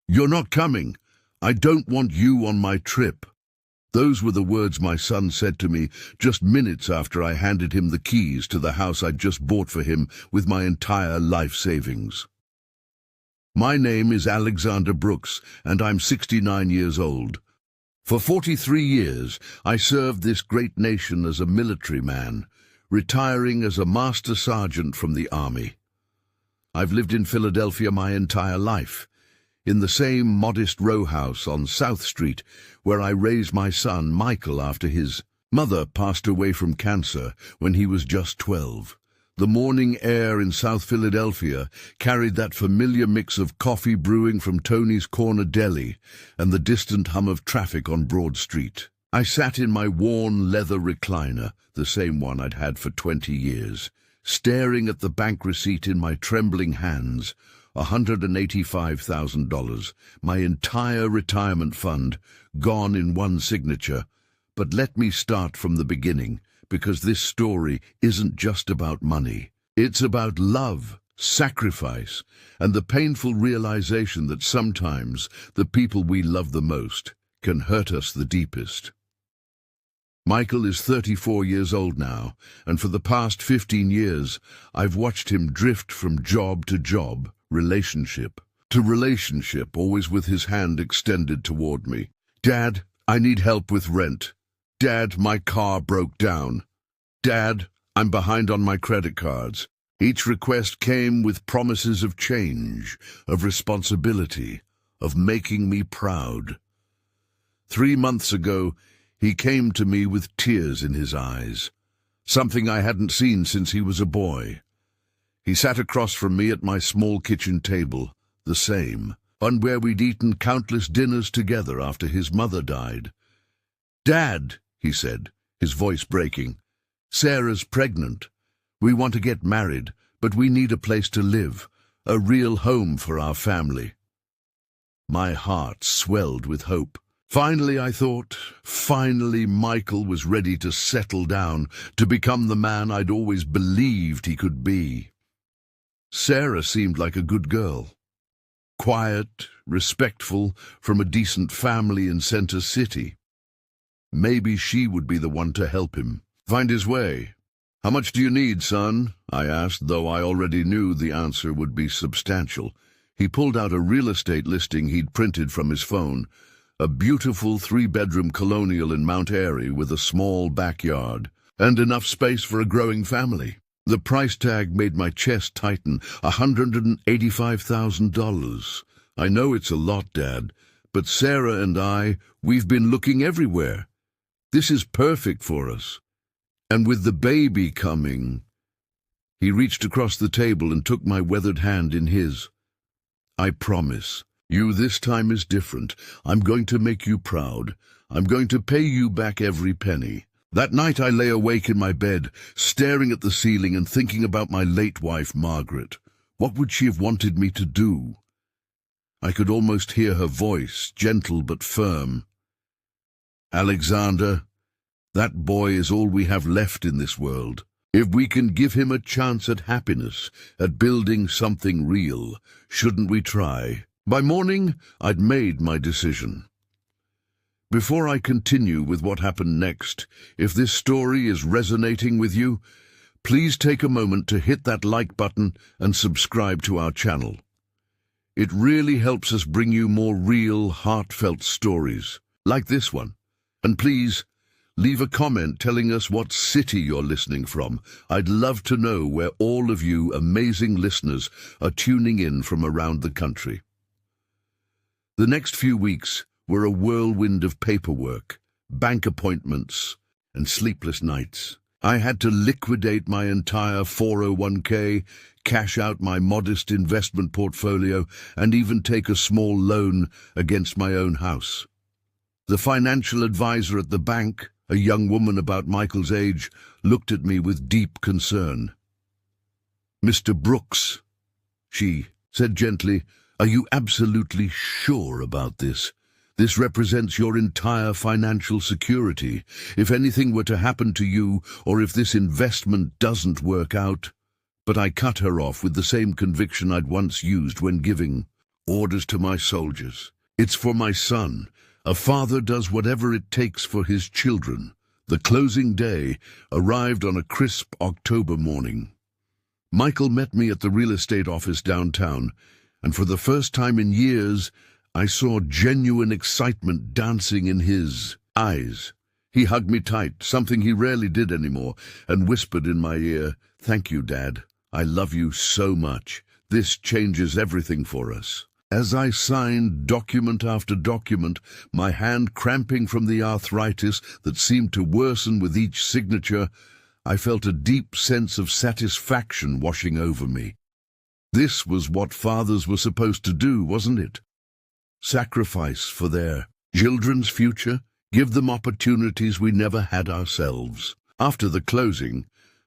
"You're not coming. I don't want you on my trip." Those were the words my son said to me just minutes after I handed him the keys to the house I'd just bought for him with my entire life savings. My name is Alexander Brooks, and I'm 69 years old. For 43 years, I served this great nation as a military man, retiring as a master sergeant from the Army. I've lived in Philadelphia my entire life, in the same modest row house on South Street where I raised my son Michael after his mother passed away from cancer when he was just 12. The morning air in South Philadelphia carried that familiar mix of coffee brewing from Tony's Corner Deli and the distant hum of traffic on Broad Street. I sat in my worn leather recliner, the same one I'd had for 20 years, staring at the bank receipt in my trembling hands, $185,000, my entire retirement fund, gone in one signature. But let me start from the beginning, because this story isn't just about money. It's about love, sacrifice, and the painful realization that sometimes the people we love the most can hurt us the deepest. Michael is 34 years old now, and for the past 15 years, I've watched him drift from job to job, relationship to relationship, always with his hand extended toward me. "Dad, I need help with rent. Dad, my car broke down. Dad, I'm behind on my credit cards." Each request came with promises of change, of responsibility, of making me proud. 3 months ago, he came to me with tears in his eyes, something I hadn't seen since he was a boy. He sat across from me at my small kitchen table, the same, one where we'd eaten countless dinners together after his mother died. "Dad," he said, his voice breaking, "Sarah's pregnant. We want to get married, but we need a place to live, a real home for our family." My heart swelled with hope. Finally, I thought, finally Michael was ready to settle down, to become the man I'd always believed he could be. Sarah seemed like a good girl. Quiet, respectful, from a decent family in Center City. Maybe she would be the one to help him find his way. "How much do you need, son?" I asked, though I already knew the answer would be substantial. He pulled out a real estate listing he'd printed from his phone, a beautiful 3-bedroom colonial in Mount Airy with a small backyard, and enough space for a growing family. The price tag made my chest tighten. $185,000. "I know it's a lot, Dad, but Sarah and we've been looking everywhere. This is perfect for us. And with the baby coming..." He reached across the table and took my weathered hand in his. "I promise you this time is different. I'm going to make you proud. I'm going to pay you back every penny." That night I lay awake in my bed, staring at the ceiling and thinking about my late wife, Margaret. What would she have wanted me to do? I could almost hear her voice, gentle but firm. "Alexander, that boy is all we have left in this world. If we can give him a chance at happiness, at building something real, shouldn't we try?" By morning, I'd made my decision. Before I continue with what happened next, if this story is resonating with you, please take a moment to hit that like button and subscribe to our channel. It really helps us bring you more real, heartfelt stories, like this one. And please, leave a comment telling us what city you're listening from. I'd love to know where all of you amazing listeners are tuning in from around the country. The next few weeks were a whirlwind of paperwork, bank appointments, and sleepless nights. I had to liquidate my entire 401k, cash out my modest investment portfolio, and even take a small loan against my own house. The financial advisor at the bank, a young woman about Michael's age, looked at me with deep concern. "Mr. Brooks," she said gently, "are you absolutely sure about this? This represents your entire financial security. If anything were to happen to you, or if this investment doesn't work out..." But I cut her off with the same conviction I'd once used when giving. Orders to my soldiers. It's for my son. A father does whatever it takes for his children. The closing day arrived on a crisp October morning. Michael met me at the real estate office downtown, and for the first time in years, I saw genuine excitement dancing in his eyes. He hugged me tight, something he rarely did anymore, and whispered in my ear, "Thank you, Dad. I love you so much. This changes everything for us." As I signed document after document, my hand cramping from the arthritis that seemed to worsen with each signature, I felt a deep sense of satisfaction washing over me. This was what fathers were supposed to do, wasn't it? Sacrifice for their children's future, give them opportunities we never had ourselves. After the closing,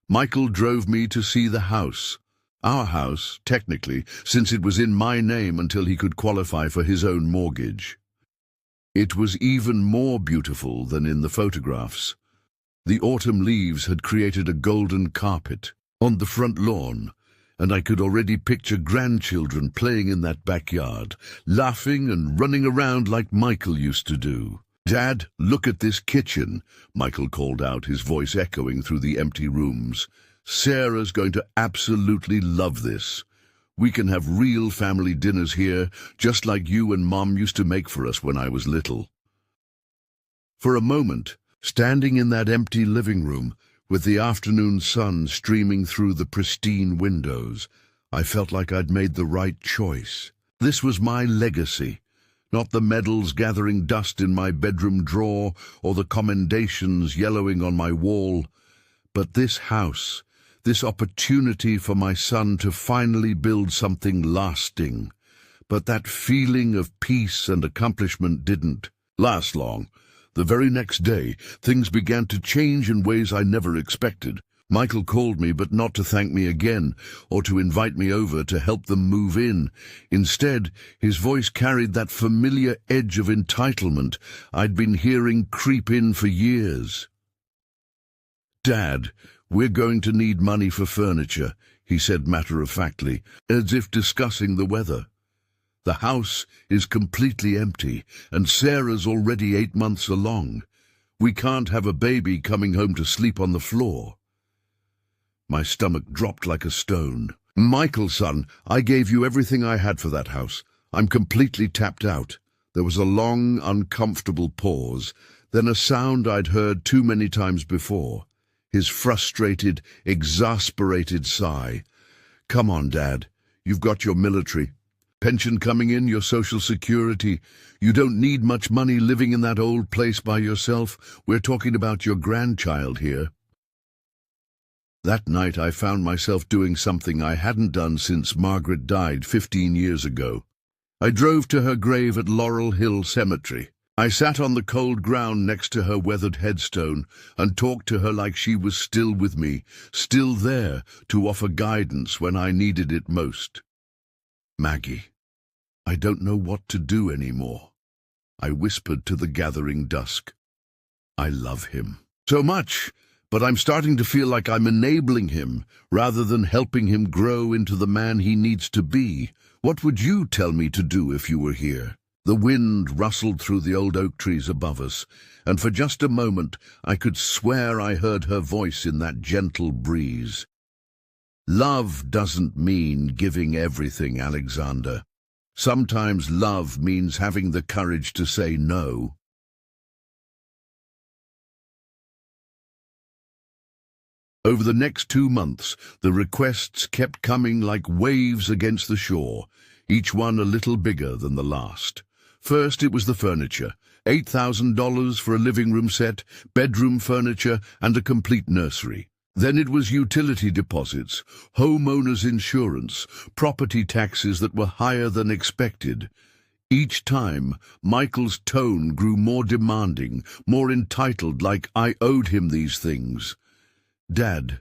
Michael drove me to see the house. Our house, technically, since it was in my name until he could qualify for his own mortgage. It was even more beautiful than in the photographs. The autumn leaves had created a golden carpet on the front lawn, and I could already picture grandchildren playing in that backyard, laughing and running around like Michael used to do. "Dad, look at this kitchen," Michael called out, his voice echoing through the empty rooms. "Sarah's going to absolutely love this. We can have real family dinners here, just like you and Mom used to make for us when I was little." For a moment, standing in that empty living room, with the afternoon sun streaming through the pristine windows, I felt like I'd made the right choice. This was my legacy, not the medals gathering dust in my bedroom drawer or the commendations yellowing on my wall, but this house, this opportunity for my son to finally build something lasting. But that feeling of peace and accomplishment didn't last long. The very next day, things began to change in ways I never expected. Michael called me, but not to thank me again, or to invite me over to help them move in. Instead, his voice carried that familiar edge of entitlement I'd been hearing creep in for years. "Dad, we're going to need money for furniture," he said matter-of-factly, as if discussing the weather. "The house is completely empty, and Sarah's already 8 months along. We can't have a baby coming home to sleep on the floor." My stomach dropped like a stone. "Michael, son, I gave you everything I had for that house. I'm completely tapped out." There was a long, uncomfortable pause, then a sound I'd heard too many times before. His frustrated, exasperated sigh. "Come on, Dad. You've got your military. Pension coming in, your Social Security. You don't need much money living in that old place by yourself. We're talking about your grandchild here." That night I found myself doing something I hadn't done since Margaret died 15 years ago. I drove to her grave at Laurel Hill Cemetery. I sat on the cold ground next to her weathered headstone and talked to her like she was still with me, still there to offer guidance when I needed it most. "Maggie, I don't know what to do anymore," I whispered to the gathering dusk. "I love him so much, but I'm starting to feel like I'm enabling him rather than helping him grow into the man he needs to be. What would you tell me to do if you were here?" The wind rustled through the old oak trees above us, and for just a moment I could swear I heard her voice in that gentle breeze. "Love doesn't mean giving everything, Alexander. Sometimes love means having the courage to say no." Over the next 2 months, the requests kept coming like waves against the shore, each one a little bigger than the last. First, it was the furniture. $8,000 for a living room set, bedroom furniture, and a complete nursery. Then it was utility deposits, homeowners insurance, property taxes that were higher than expected. Each time, Michael's tone grew more demanding, more entitled, like I owed him these things. "Dad,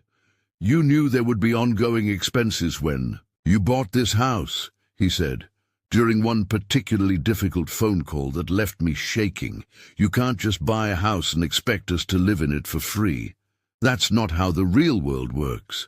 you knew there would be ongoing expenses when you bought this house," he said, during one particularly difficult phone call that left me shaking. "You can't just buy a house and expect us to live in it for free. That's not how the real world works."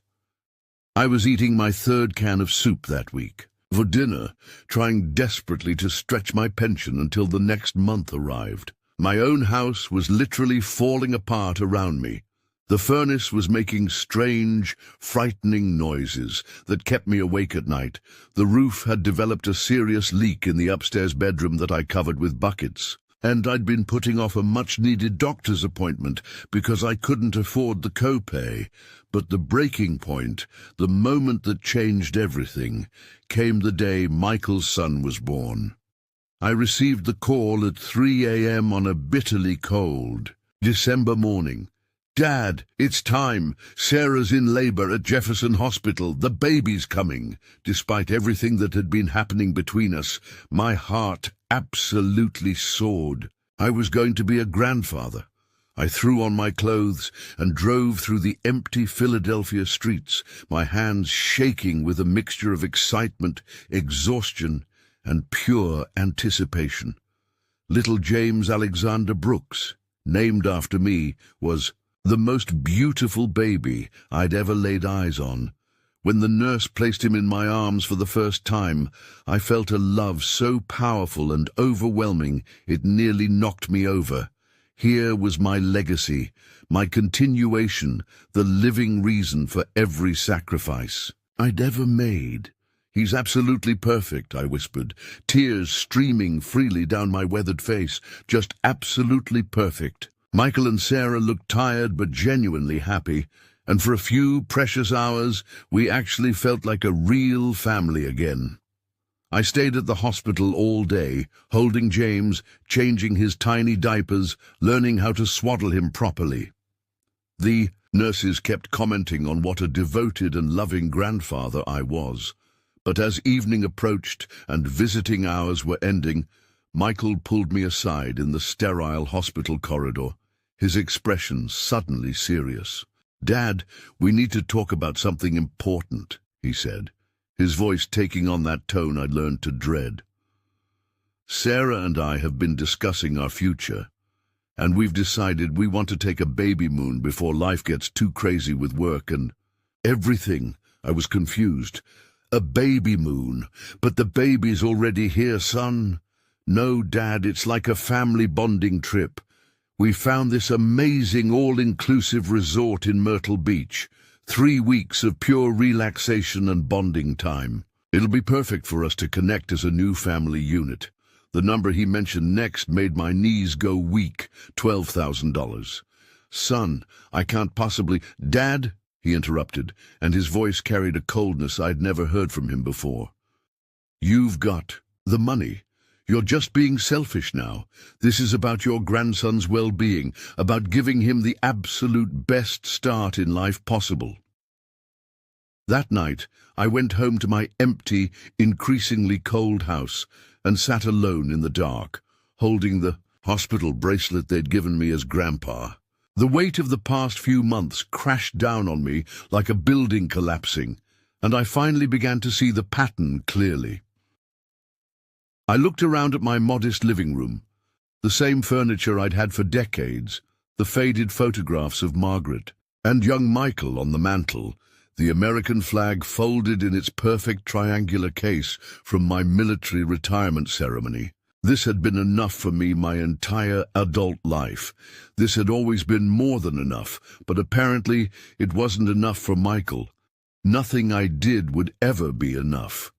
I was eating my 3rd can of soup that week. for dinner, trying desperately to stretch my pension until the next month arrived. My own house was literally falling apart around me. The furnace was making strange, frightening noises that kept me awake at night. The roof had developed a serious leak in the upstairs bedroom that I covered with buckets. And I'd been putting off a much-needed doctor's appointment because I couldn't afford the copay. But the breaking point, the moment that changed everything, came the day Michael's son was born. I received the call at 3 a.m. on a bitterly cold December morning. "Dad, it's time. Sarah's in labor at Jefferson Hospital. The baby's coming." Despite everything that had been happening between us, my heart absolutely soared. I was going to be a grandfather. I threw on my clothes and drove through the empty Philadelphia streets, my hands shaking with a mixture of excitement, exhaustion, and pure anticipation. Little James Alexander Brooks, named after me, was the most beautiful baby I'd ever laid eyes on. When the nurse placed him in my arms for the first time, I felt a love so powerful and overwhelming it nearly knocked me over. Here was my legacy, my continuation, the living reason for every sacrifice I'd ever made. "He's absolutely perfect," I whispered, tears streaming freely down my weathered face. "Just absolutely perfect." Michael and Sarah looked tired but genuinely happy, and for a few precious hours we actually felt like a real family again. I stayed at the hospital all day, holding James, changing his tiny diapers, learning how to swaddle him properly. The nurses kept commenting on what a devoted and loving grandfather I was. But as evening approached and visiting hours were ending, Michael pulled me aside in the sterile hospital corridor, his expression suddenly serious. "Dad, we need to talk about something important," he said, his voice taking on that tone I'd learned to dread. "Sarah and I have been discussing our future, and we've decided we want to take a baby moon before life gets too crazy with work and everything." I was confused. "A baby moon? But the baby's already here, son." "No, Dad, it's like a family bonding trip. We found this amazing all-inclusive resort in Myrtle Beach. 3 weeks of pure relaxation and bonding time. It'll be perfect for us to connect as a new family unit." The number he mentioned next made my knees go weak. $12,000. "Son, I can't possibly—" "Dad," he interrupted, and his voice carried a coldness I'd never heard from him before. "You've got the money. You're just being selfish now. This is about your grandson's well-being, about giving him the absolute best start in life possible." That night, I went home to my empty, increasingly cold house and sat alone in the dark, holding the hospital bracelet they'd given me as Grandpa. The weight of the past few months crashed down on me like a building collapsing, and I finally began to see the pattern clearly. I looked around at my modest living room, the same furniture I'd had for decades, the faded photographs of Margaret and young Michael on the mantel, the American flag folded in its perfect triangular case from my military retirement ceremony. This had been enough for me my entire adult life. This had always been more than enough, but apparently it wasn't enough for Michael. Nothing I did would ever be enough.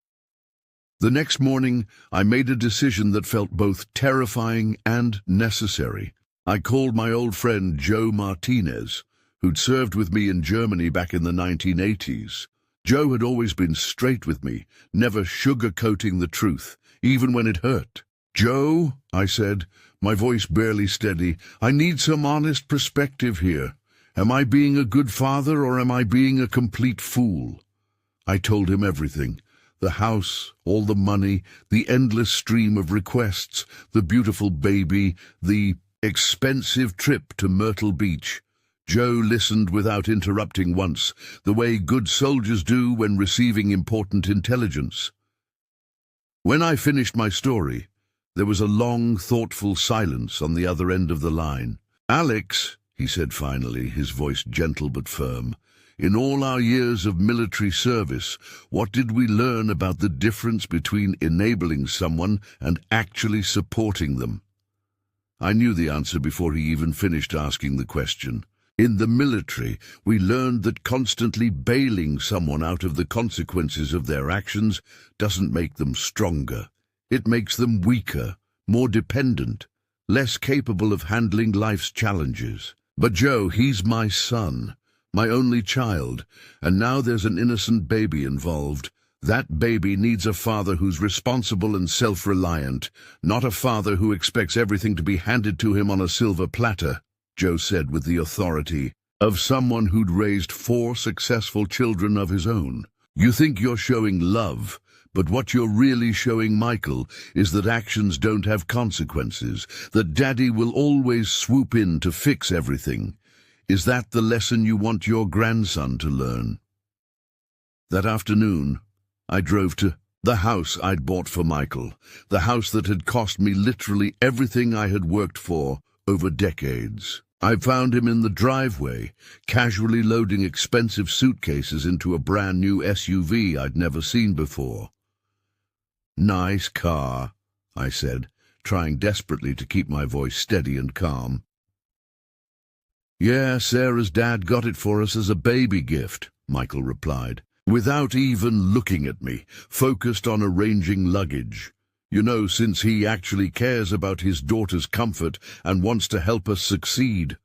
The next morning, I made a decision that felt both terrifying and necessary. I called my old friend Joe Martinez, who'd served with me in Germany back in the 1980s. Joe had always been straight with me, never sugarcoating the truth, even when it hurt. "Joe," I said, my voice barely steady, "I need some honest perspective here. Am I being a good father or am I being a complete fool?" I told him everything. The house, all the money, the endless stream of requests, the beautiful baby, the expensive trip to Myrtle Beach. Joe listened without interrupting once, the way good soldiers do when receiving important intelligence. When I finished my story, there was a long, thoughtful silence on the other end of the line. "Alex," he said finally, his voice gentle but firm, In all our years of military service, what did we learn about the difference between enabling someone and actually supporting them? I knew the answer before he even finished asking the question. In the military, we learned that constantly bailing someone out of the consequences of their actions doesn't make them stronger. It makes them weaker, more dependent, less capable of handling life's challenges. But Joe, he's my son, my only child, and now there's an innocent baby involved. That baby needs a father who's responsible and self-reliant, not a father who expects everything to be handed to him on a silver platter, Joe said with the authority of someone who'd raised 4 successful children of his own. You think you're showing love, but what you're really showing, Michael, is that actions don't have consequences, that Daddy will always swoop in to fix everything. Is that the lesson you want your grandson to learn? That afternoon, I drove to the house I'd bought for Michael, the house that had cost me literally everything I had worked for over decades. I found him in the driveway, casually loading expensive suitcases into a brand new SUV I'd never seen before. "Nice car," I said, trying desperately to keep my voice steady and calm. "Yeah, Sarah's dad got it for us as a baby gift," Michael replied, without even looking at me, focused on arranging luggage. "You know, since he actually cares about his daughter's comfort and wants to help us succeed."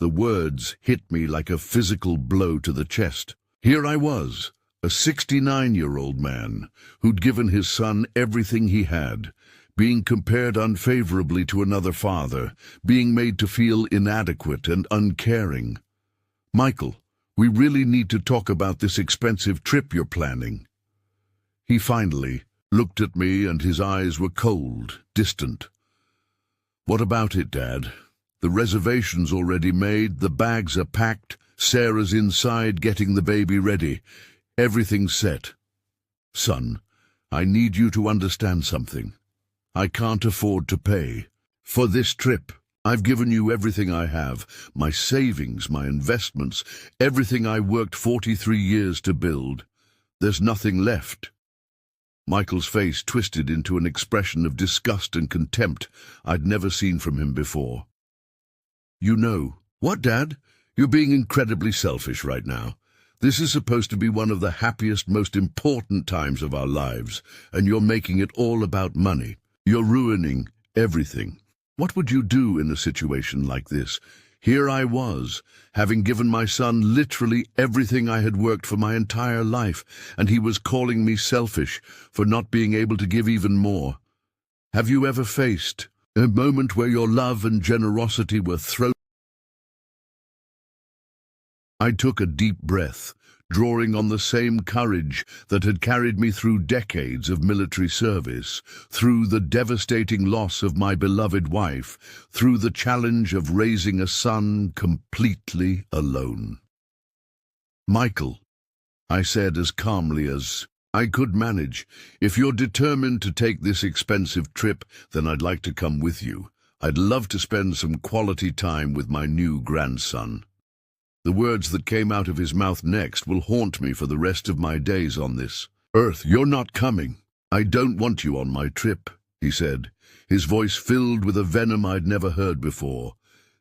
The words hit me like a physical blow to the chest. Here I was, a 69-year-old man who'd given his son everything he had, being compared unfavorably to another father, being made to feel inadequate and uncaring. "Michael, we really need to talk about this expensive trip you're planning." He finally looked at me and his eyes were cold, distant. "What about it, Dad? The reservation's already made, the bags are packed, Sarah's inside getting the baby ready. Everything's set. Son, I need you to understand something. I can't afford to pay for this trip. I've given you everything I have, my savings, my investments, everything I worked 43 years to build. There's nothing left." Michael's face twisted into an expression of disgust and contempt I'd never seen from him before. "You know." "What, Dad? You're being incredibly selfish right now. This is supposed to be one of the happiest, most important times of our lives, and you're making it all about money. You're ruining everything. What would you do in a situation like this? Here I was, having given my son literally everything I had worked for my entire life, and he was calling me selfish for not being able to give even more. Have you ever faced a moment where your love and generosity were thrown?" I took a deep breath, drawing on the same courage that had carried me through decades of military service, through the devastating loss of my beloved wife, through the challenge of raising a son completely alone. "Michael," I said as calmly as I could manage, "if you're determined to take this expensive trip, then I'd like to come with you. I'd love to spend some quality time with my new grandson." The words that came out of his mouth next will haunt me for the rest of my days on this earth. "You're not coming. I don't want you on my trip," he said, his voice filled with a venom I'd never heard before.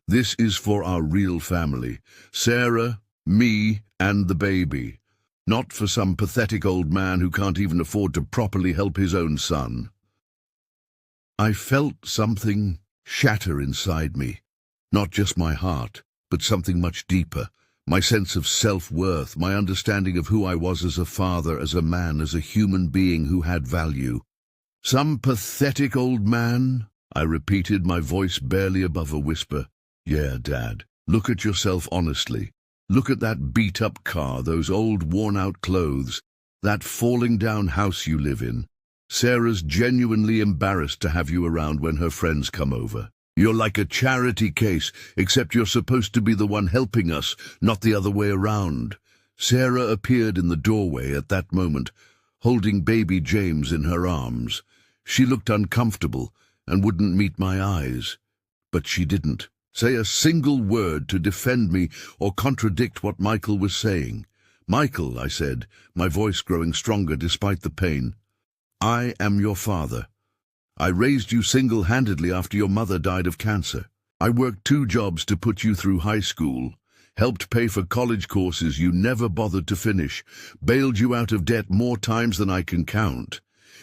"This is for our real family, Sarah, me, and the baby, not for some pathetic old man who can't even afford to properly help his own son." I felt something shatter inside me, not just my heart, but something much deeper. My sense of self-worth, my understanding of who I was as a father, as a man, as a human being who had value. "Some pathetic old man?" I repeated, my voice barely above a whisper. "Yeah, Dad. Look at yourself honestly. Look at that beat-up car, those old worn-out clothes, that falling-down house you live in. Sarah's genuinely embarrassed to have you around when her friends come over. You're like a charity case, except you're supposed to be the one helping us, not the other way around." Sarah appeared in the doorway at that moment, holding baby James in her arms. She looked uncomfortable and wouldn't meet my eyes. But she didn't say a single word to defend me or contradict what Michael was saying. "Michael," I said, my voice growing stronger despite the pain, "I am your father. I raised you single-handedly after your mother died of cancer. I worked 2 jobs to put you through high school, helped pay for college courses you never bothered to finish, bailed you out of debt more times than I can count,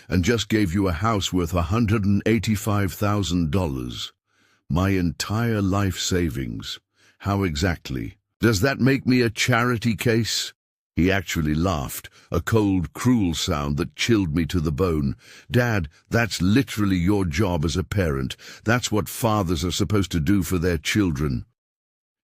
and just gave you a house worth $185,000. My entire life savings. How exactly? Does that make me a charity case?" He actually laughed, a cold, cruel sound that chilled me to the bone. "Dad, that's literally your job as a parent. That's what fathers are supposed to do for their children.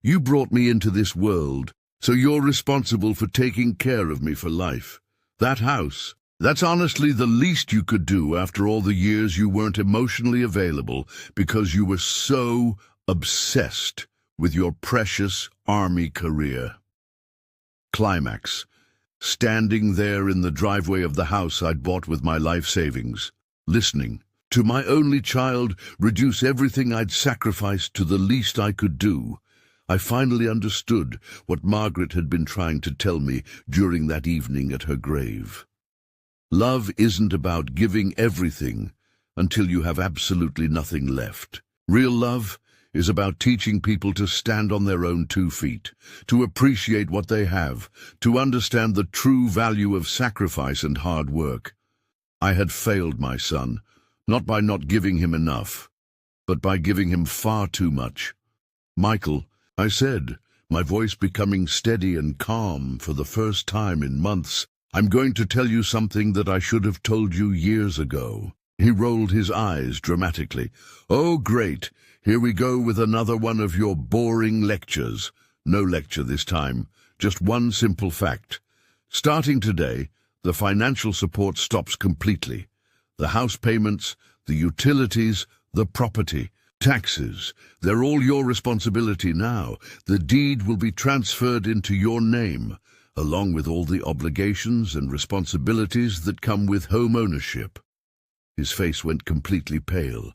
You brought me into this world, so you're responsible for taking care of me for life. That house, that's honestly the least you could do after all the years you weren't emotionally available because you were so obsessed with your precious Army career." Climax. Standing there in the driveway of the house I'd bought with my life savings, listening to my only child reduce everything I'd sacrificed to the least I could do, I finally understood what Margaret had been trying to tell me during that evening at her grave. Love isn't about giving everything until you have absolutely nothing left. Real love is about teaching people to stand on their own 2 feet, to appreciate what they have, to understand the true value of sacrifice and hard work. I had failed my son, not by not giving him enough, but by giving him far too much. "Michael," I said, my voice becoming steady and calm for the first time in months, "I'm going to tell you something that I should have told you years ago." He rolled his eyes dramatically. "Oh, great. Here we go with another one of your boring lectures." No lecture this time, just one simple fact. Starting today, the financial support stops completely. The house payments, the utilities, the property, taxes, they're all your responsibility now. The deed will be transferred into your name, along with all the obligations and responsibilities that come with home ownership. His face went completely pale.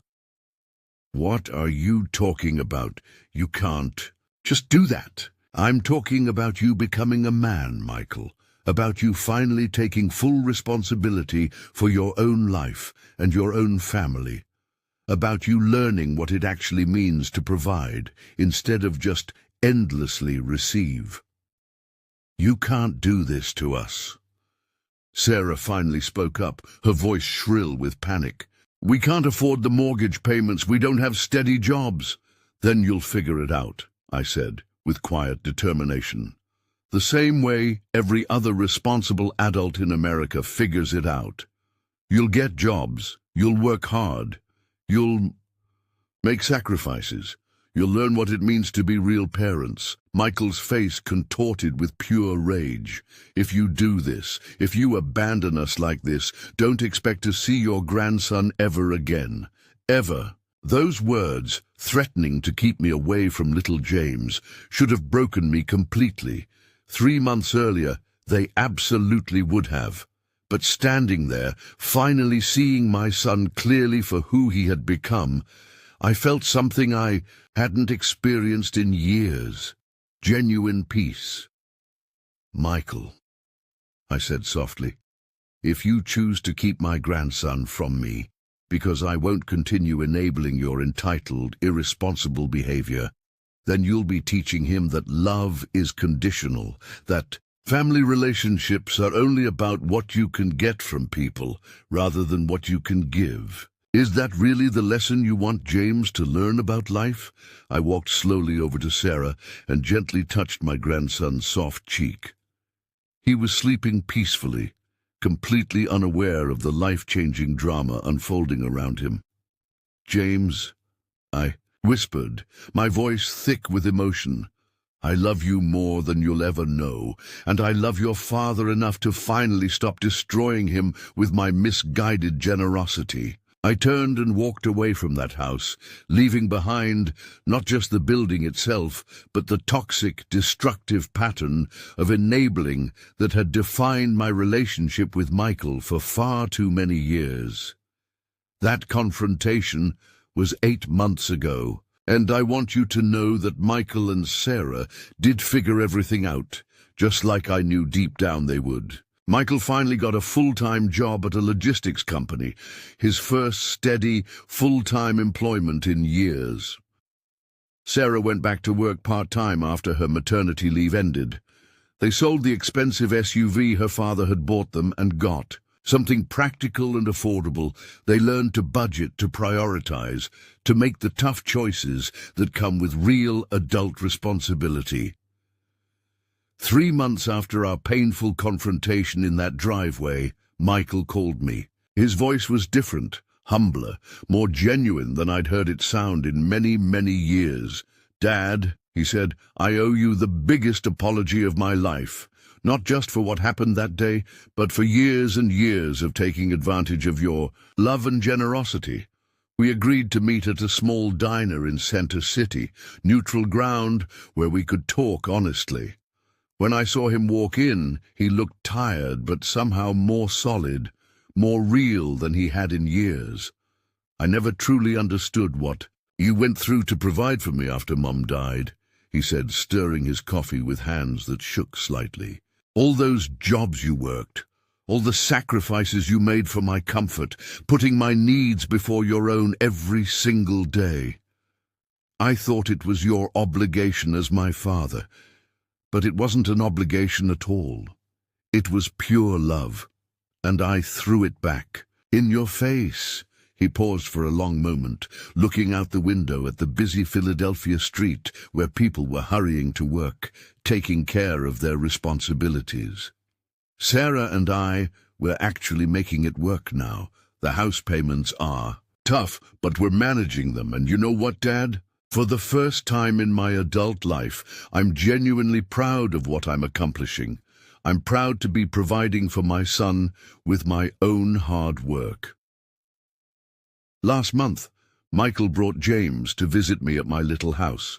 "What are you talking about? You can't just do that." "I'm talking about you becoming a man, Michael. About you finally taking full responsibility for your own life and your own family. About you learning what it actually means to provide, instead of just endlessly receive. You can't do this to us." Sarah finally spoke up, her voice shrill with panic. "We can't afford the mortgage payments. We don't have steady jobs." "Then you'll figure it out," I said, with quiet determination. "The same way every other responsible adult in America figures it out. You'll get jobs. You'll work hard. You'll make sacrifices. You'll learn what it means to be real parents." Michael's face contorted with pure rage. "If you do this, if you abandon us like this, don't expect to see your grandson ever again. Ever." Those words, threatening to keep me away from little James, should have broken me completely. 3 months earlier, they absolutely would have. But standing there, finally seeing my son clearly for who he had become, I felt something I hadn't experienced in years. Genuine peace. "Michael," I said softly, "if you choose to keep my grandson from me, because I won't continue enabling your entitled, irresponsible behavior, then you'll be teaching him that love is conditional, that family relationships are only about what you can get from people rather than what you can give. Is that really the lesson you want James to learn about life?" I walked slowly over to Sarah and gently touched my grandson's soft cheek. He was sleeping peacefully, completely unaware of the life-changing drama unfolding around him. "James," I whispered, my voice thick with emotion, "I love you more than you'll ever know, and I love your father enough to finally stop destroying him with my misguided generosity." I turned and walked away from that house, leaving behind not just the building itself, but the toxic, destructive pattern of enabling that had defined my relationship with Michael for far too many years. That confrontation was 8 months ago, and I want you to know that Michael and Sarah did figure everything out, just like I knew deep down they would. Michael finally got a full-time job at a logistics company, his first steady, full-time employment in years. Sarah went back to work part-time after her maternity leave ended. They sold the expensive SUV her father had bought them and got something practical and affordable. They learned to budget, to prioritize, to make the tough choices that come with real adult responsibility. 3 months after our painful confrontation in that driveway, Michael called me. His voice was different, humbler, more genuine than I'd heard it sound in many, many years. "Dad," he said, "I owe you the biggest apology of my life. Not just for what happened that day, but for years and years of taking advantage of your love and generosity. We agreed to meet at a small diner in Center City, neutral ground where we could talk honestly. When I saw him walk in, he looked tired but somehow more solid, more real than he had in years. I never truly understood what you went through to provide for me after Mum died," he said, stirring his coffee with hands that shook slightly. "All those jobs you worked, all the sacrifices you made for my comfort, putting my needs before your own every single day. I thought it was your obligation as my father, but it wasn't an obligation at all. It was pure love, and I threw it back. In your face." He paused for a long moment, looking out the window at the busy Philadelphia street where people were hurrying to work, taking care of their responsibilities. "Sarah and I, we're actually making it work now. The house payments are tough, but we're managing them. And you know what, Dad? For the first time in my adult life, I'm genuinely proud of what I'm accomplishing. I'm proud to be providing for my son with my own hard work." Last month, Michael brought James to visit me at my little house.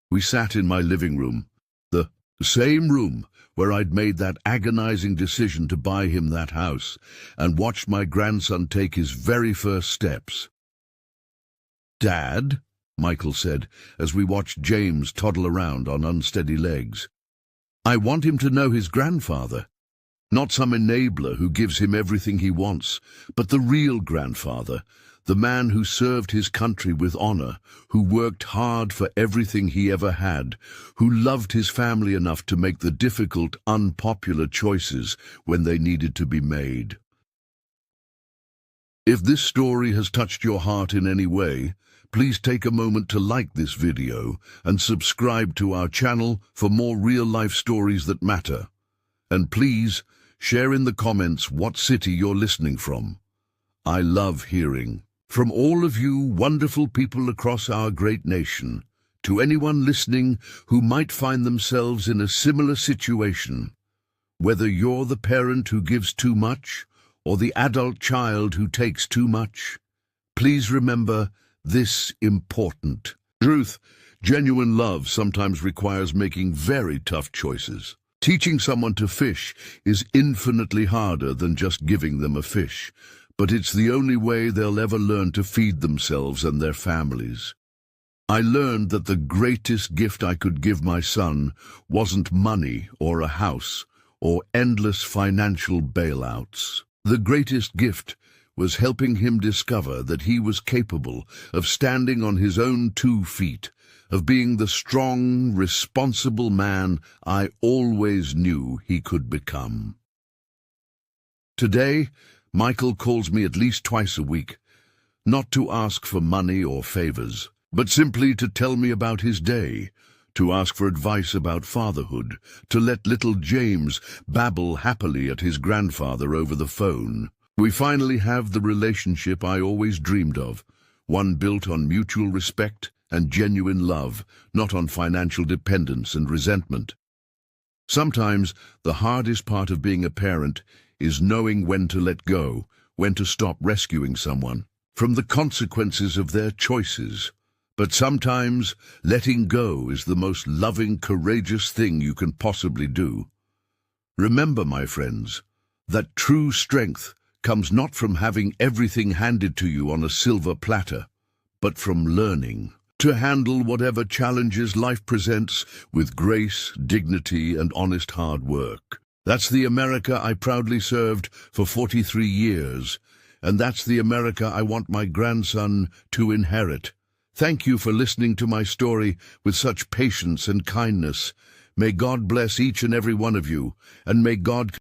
We sat in my living room, the same room where I'd made that agonizing decision to buy him that house, and watched my grandson take his very first steps. "Dad," Michael said, as we watched James toddle around on unsteady legs, "I want him to know his grandfather. Not some enabler who gives him everything he wants, but the real grandfather, the man who served his country with honor, who worked hard for everything he ever had, who loved his family enough to make the difficult, unpopular choices when they needed to be made." If this story has touched your heart in any way, please take a moment to like this video and subscribe to our channel for more real-life stories that matter. And please, share in the comments what city you're listening from. I love hearing from all of you wonderful people across our great nation. To anyone listening who might find themselves in a similar situation, whether you're the parent who gives too much or the adult child who takes too much, please remember this important truth: genuine love sometimes requires making very tough choices. Teaching someone to fish is infinitely harder than just giving them a fish, but it's the only way they'll ever learn to feed themselves and their families. I learned that the greatest gift I could give my son wasn't money or a house or endless financial bailouts. The greatest gift was helping him discover that he was capable of standing on his own 2 feet, of being the strong, responsible man I always knew he could become. Today, Michael calls me at least twice a week, not to ask for money or favors, but simply to tell me about his day, to ask for advice about fatherhood, to let little James babble happily at his grandfather over the phone. We finally have the relationship I always dreamed of, one built on mutual respect and genuine love, not on financial dependence and resentment. Sometimes the hardest part of being a parent is knowing when to let go, when to stop rescuing someone from the consequences of their choices. But sometimes letting go is the most loving, courageous thing you can possibly do. Remember, my friends, that true strength comes not from having everything handed to you on a silver platter, but from learning to handle whatever challenges life presents with grace, dignity, and honest hard work. That's the America I proudly served for 43 years, and that's the America I want my grandson to inherit. Thank you for listening to my story with such patience and kindness. May God bless each and every one of you, and may God